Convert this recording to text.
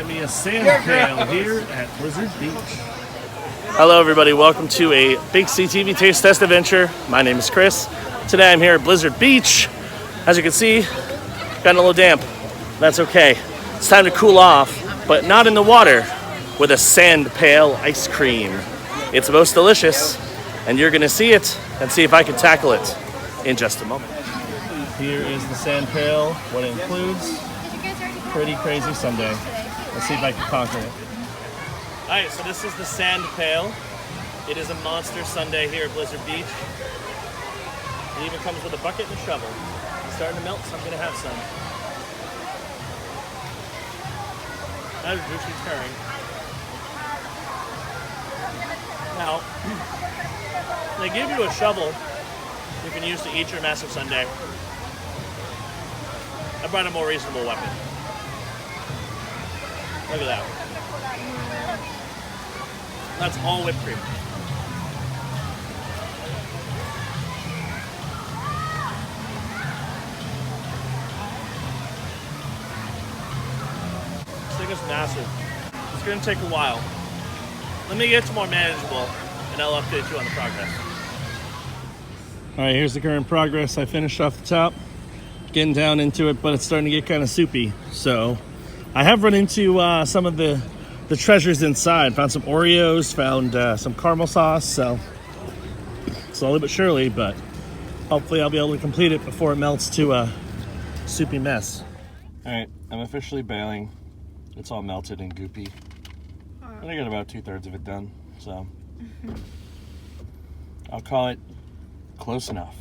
get me a sand pail here at Blizzard Beach. Hello everybody, welcome to a Big CTV Taste Test adventure. My name is Chris. Today I'm here at Blizzard Beach. As you can see, gotten a little damp. That's okay. It's time to cool off, but not in the water, with a sand pail ice cream. It's most delicious, and you're gonna see it and see if I can tackle it in just a moment. Here is the sand pail, what it includes. Pretty crazy sundae. Let's see if I can conquer it. Alright, so this is the sand pail. It is a monster sundae here at Blizzard Beach. It even comes with a bucket and a shovel. It's starting to melt, so I'm gonna have some. That is juicy curry. Now, they give you a shovel you can use to eat your massive sundae. I brought a more reasonable weapon. Look at that. That's all whipped cream. This thing is massive. It's going to take a while. Let me get to more manageable, and I'll update you on the progress. All right, here's the current progress. I finished off the top, getting down into it, but it's starting to get kind of soupy. So I have run into some of the treasures inside. Found some Oreos, found some caramel sauce. So slowly but surely, but hopefully I'll be able to complete it before it melts to a soupy mess. All right, I'm officially bailing. It's all melted and goopy. And I got about 2/3 of it done, so I'll call it close enough.